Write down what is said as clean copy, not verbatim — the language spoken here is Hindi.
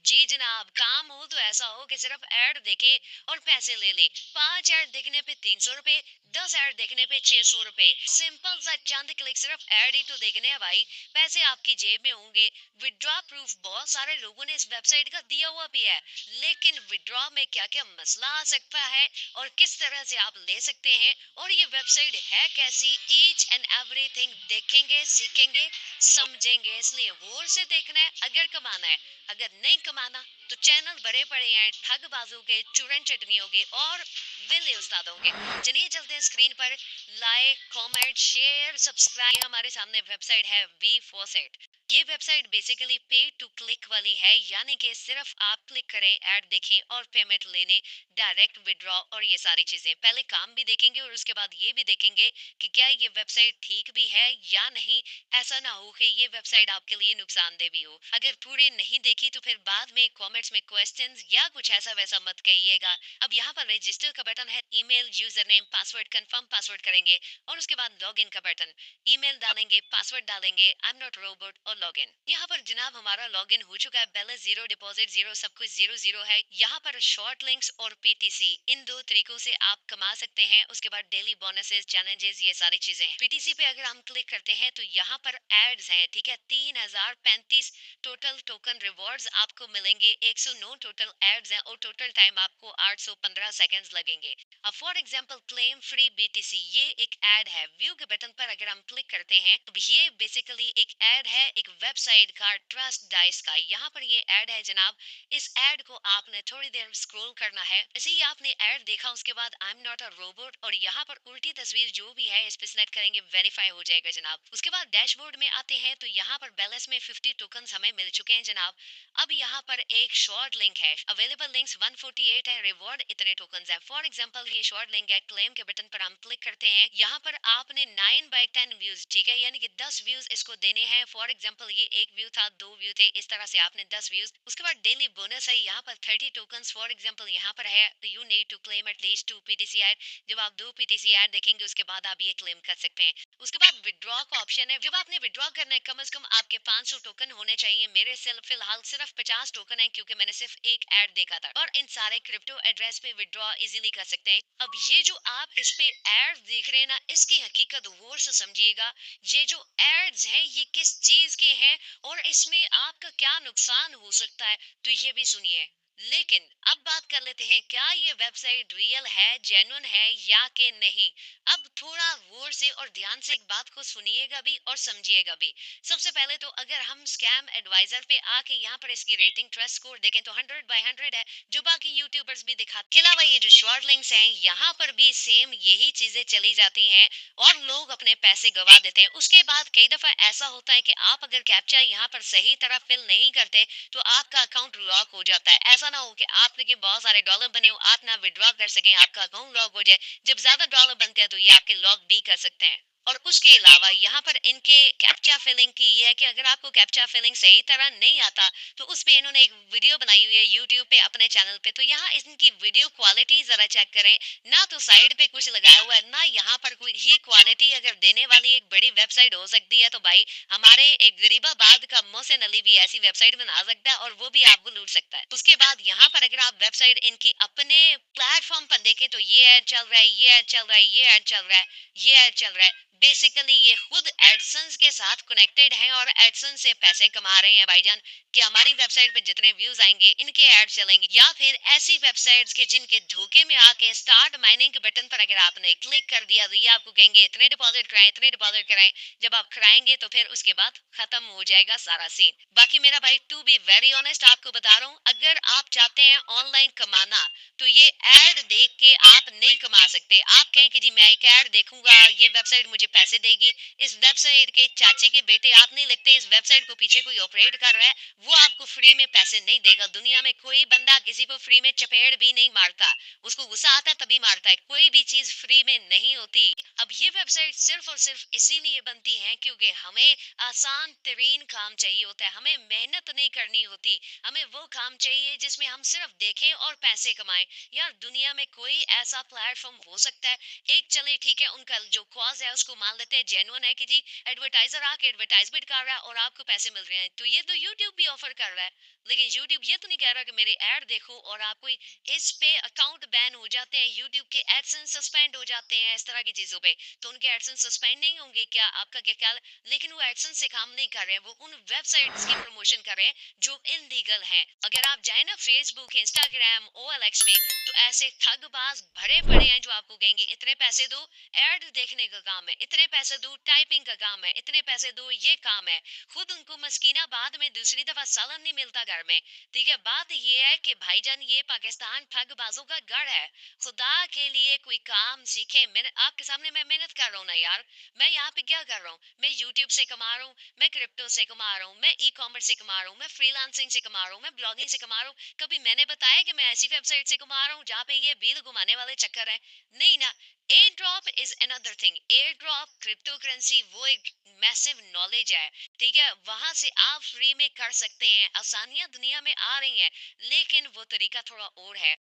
जी जनाब, काम हो तो ऐसा हो कि सिर्फ ऐड देखे और पैसे ले ले। 5 ऐड देखने पे 300 रुपए, 10 ऐड देखने पे 600 रुपए। सिंपल सा चंद क्लिक, सिर्फ ऐड ही तो देखने हैं भाई। पैसे आपकी जेब में होंगे। विड्रॉ प्रूफ बहुत सारे लोगों ने इस वेबसाइट का दिया हुआ भी है, लेकिन विड्रॉ में क्या क्या मसला आ सकता है और किस तरह से आप ले सकते हैं और ये वेबसाइट है कैसी, ईच एंड एवरीथिंग देखेंगे, सीखेंगे, समझेंगे। इसलिए गौर से देखना है अगर कमाना है। अगर नहीं कमाना तो चैनल बड़े पड़े हैं ठगबाजों के, चूरन चटनियों के और विले उस्तादों के। चलिए चलते हैं स्क्रीन पर। Like, comment, share, subscribe. हमारे सामने वेबसाइट है वी फॉसेट। ये वेबसाइट बेसिकली पे टू क्लिक वाली है, यानी कि सिर्फ आप क्लिक करें, ऐड देखें और पेमेंट लेने, डायरेक्ट विड्रॉ और ये सारी चीजें। पहले काम भी देखेंगे और उसके बाद ये भी देखेंगे कि क्या ये वेबसाइट ठीक भी है या नहीं। ऐसा ना हो कि ये वेबसाइट आपके लिए नुकसानदेह भी हो। अगर पूरी नहीं देखी तो फिर बाद में कमेंट्स में क्वेश्चंस या कुछ ऐसा वैसा मत कहिएगा। अब यहाँ पर रजिस्टर का बटन है, email, user name, password, confirm password करेंगे और उसके बाद लॉगिन का बटन। ईमेल डालेंगे, पासवर्ड डालेंगे, आई एम नॉट रोबोट और लॉगिन। यहाँ पर जनाब हमारा लॉगिन हो चुका है। बैलेंस जीरो, डिपॉजिट जीरो, सब कुछ जीरो जीरो है। यहाँ पर शॉर्ट लिंक्स और पीटीसी, इन दो तरीकों से आप कमा सकते हैं। उसके बाद डेली बोनसेस, चैलेंजेस, ये सारी चीजें। पीटीसी पे अगर हम क्लिक करते हैं तो यहाँ पर एड्स हैं, ठीक है। 3035 टोटल टोकन रिवॉर्ड्स आपको मिलेंगे। 109 टोटल एड्स हैं और टोटल टाइम आपको 815 सेकंड्स लगेंगे। अब for example claim free BTC, ये एक एड है। व्यू के बटन पर अगर हम क्लिक करते हैं तो ये बेसिकली एक एड है एक वेबसाइट का, ट्रस्ट डाइस का। यहाँ पर ये एड है जनाब। इस एड को आपने थोड़ी देर स्क्रॉल करना है। जैसे ही आपने एड देखा उसके बाद I am not a robot और यहाँ पर उल्टी तस्वीर जो भी है इस पे सिलेक्ट करेंगे, वेरीफाई हो जाएगा जनाब। उसके बाद डैशबोर्ड में आते हैं तो यहाँ पर बैलेंस में 50 टोकन हमें मिल चुके हैं जनाब। अब यहाँ पर एक शॉर्ट लिंक है, अवेलेबल लिंक्स 148 है, रिवॉर्ड इतने टोकन है। फॉर एग्जाम्पल ये शॉर्ट लिंक है। क्लेम के बटन पर हम क्लिक करते हैं। यहाँ पर आपने 9/10 व्यूज, ठीक है, यानी कि 10 व्यूज इसको देने हैं। फॉर एग्जाम्पल ये एक व्यू था, 2 व्यू थे, इस तरह से आपने 10 व्यूज। उसके बाद डेली बोनस है यहाँ पर 30 टोकन। फॉर एग्जाम्पल यहाँ पर है you need to claim at least 2 PTC ad. जब आप 2 पीटीसी एड देखेंगे उसके बाद आप ये क्लेम कर सकते हैं। उसके बाद विड्रॉ का ऑप्शन है। जब आपने विड्रॉ करना है कम से कम आपके 500 टोकन होने चाहिए। मेरे फिलहाल सिर्फ 50 टोकन है क्योंकि मैंने सिर्फ एक ऐड देखा था। और इन सारे क्रिप्टो एड्रेस पे विड्रॉ इजीली कर सकते हैं। अब ये जो आप इस पे एड देख रहे हैं ना, इसकी हकीकत गौर से समझिएगा। ये जो एड्स हैं ये किस चीज के हैं और इसमें आपका क्या नुकसान हो सकता है, तो ये भी सुनिए। लेकिन अब बात कर लेते हैं, क्या ये वेबसाइट रियल है, जेन्युइन है या कि नहीं। अब थोड़ा गौर से और ध्यान से एक बात को सुनिएगा भी और समझिएगा भी। सबसे पहले तो अगर हम स्कैम एडवाइजर पे आके यहाँ पर इसकी रेटिंग, ट्रस्ट स्कोर देखें तो 100/100 है, जो बाकी यूट्यूबर्स भी दिखाते। के अलावा ये जो शॉर्ट लिंक्स हैं यहाँ पर भी सेम यही चीजें चली जाती हैं और लोग अपने पैसे गवा देते हैं। उसके बाद कई दफा ऐसा होता है कि आप अगर कैप्चा यहाँ पर सही तरह फिल नहीं करते तो आपका अकाउंट लॉक हो जाता है। ऐसा ना हो कि आपके बहुत सारे डॉलर बने हो, आप ना विड्रॉ कर सकें, आपका अकाउंट लॉक हो जाए। जब ज्यादा डॉलर बनते हैं तो ये आपके लॉक भी कर सकते हैं। और उसके अलावा यहाँ पर इनके कैप्चा फिलिंग की ये है कि अगर आपको कैप्चा फिलिंग सही तरह नहीं आता तो उस पे इन्होंने एक वीडियो बनाई हुई है यूट्यूब पे अपने चैनल पे। तो यहाँ इनकी वीडियो क्वालिटी जरा चेक करें। ना तो साइड पे कुछ लगाया हुआ है ना यहाँ पर कोई। ये क्वालिटी अगर देने वाली एक बड़ी वेबसाइट हो सकती है तो भाई हमारे एक गरीबाबाद का मोहसिन अली भी ऐसी वेबसाइट बना सकता है और वो भी आपको लूट सकता है। उसके बाद यहाँ पर अगर आप वेबसाइट इनकी अपने प्लेटफॉर्म पर देखें तो ये ऐड चल रहा है, ये ऐड चल रहा है, ये ऐड चल रहा है, ये ऐड चल रहा है। बेसिकली ये खुद एडसेंस के साथ कनेक्टेड हैं और एडसेंस से पैसे कमा रहे हैं भाईजान। कि हमारी वेबसाइट पे जितने व्यूज आएंगे इनके ऐड चलेंगे। या फिर ऐसी वेबसाइट्स के जिनके धोखे में आके स्टार्ट माइनिंग के बटन पर अगर आपने क्लिक कर दिया तो ये आपको कहेंगे इतने डिपॉजिट कराएं, इतने डिपॉजिट कराएं। जब आप कराएंगे तो फिर उसके बाद खत्म हो जाएगा सारा सीन। बाकी मेरा भाई टू बी वेरी ऑनेस्ट आपको बता रहा हूँ, अगर आप चाहते हैं ऑनलाइन कमाना तो ये ऐड देख के आप नहीं कमा सकते। आप कहें कि जी मैं एक ऐड देखूंगा, ये वेबसाइट मुझे पैसे देगी। इस वेबसाइट के चाचे के बेटे आप नहीं लगते। इस वेबसाइट को पीछे कोई ऑपरेट कर रहा है, वो आपको फ्री में पैसे नहीं देगा। दुनिया में कोई बंदा किसी को फ्री में चपेड़ भी नहीं मारता। उसको गुस्सा आता है तभी मारता है। कोई भी चीज फ्री में नहीं होती। अब ये वेबसाइट सिर्फ और सिर्फ इसीलिए बनती है क्योंकि हमें आसान तरीन काम चाहिए होता है। हमें मेहनत नहीं करनी होती। हमें वो काम चाहिए जिसमें हम सिर्फ देखें और पैसे कमाएं। यार दुनिया में कोई ऐसा प्लेटफॉर्म हो सकता है, एक चले ठीक है उनका जो कॉज है उसको मान लेते हैं जेन्युइन है कि जी एडवर्टाइजर आके एडवर्टाइजमेंट कर रहा है और आपको पैसे मिल रहे हैं, तो ये तो यूट्यूब भी ऑफर कर रहा है। लेकिन यूट्यूब ये तो नहीं कह रहा कि मेरे ऐड देखो और आप कोई इस पे अकाउंट बैन हो जाते हैं, यूट्यूब के एडसेंस सस्पेंड हो जाते हैं इस तरह की चीजों पे, तो उनके एडसेंस सस्पेंड नहीं होंगे क्या? आपका क्या ख्याल? लेकिन वो एडसेंस से काम नहीं कर रहे हैं, वो उन वेबसाइट्स की प्रमोशन कर रहे हैं जो इनलीगल हैं। अगर आप जाए ना फेसबुक, इंस्टाग्राम, ओएलएक्स पे, तो ऐसे ठगबाज भरे पड़े हैं जो आपको कहेंगे इतने पैसे दो, ऐड देखने का काम है, इतने पैसे दो, टाइपिंग का काम है, इतने पैसे दो, ये काम है। खुद उनको मस्कीना बाद में दूसरी दफा सालन नहीं मिलता घर में। ठीक है, बात ये है कि भाईजान ये पाकिस्तान ठगबाजों का गढ़ है। खुदा के लिए कोई काम सीखे। मैंने आपके सामने मैं मेहनत कर रहा हूँ ना यार। मैं यहाँ पे क्या कर रहा हूँ? मैं यूट्यूब से कमा रहा हूँ, मैं क्रिप्टो से कमा रहा हूँ, मैं ई कॉमर्स से कमा रहा हूँ, मैं फ्रीलांसिंग से कमा रहा हूँ, मैं ब्लॉगिंग से कमा रहा हूँ। कभी मैंने बताया कि मैं ऐसी वेबसाइट से कमा रहा हूँ जहाँ पे ये बिल घुमाने वाले चक्कर है? नहीं ना। Air drop is another thing. Air drop crypto currency वो एक मैसिव नॉलेज है। ठीक है, वहां से आप फ्री में कर सकते हैं, आसानियां दुनिया में आ रही हैं, लेकिन वो तरीका थोड़ा और है।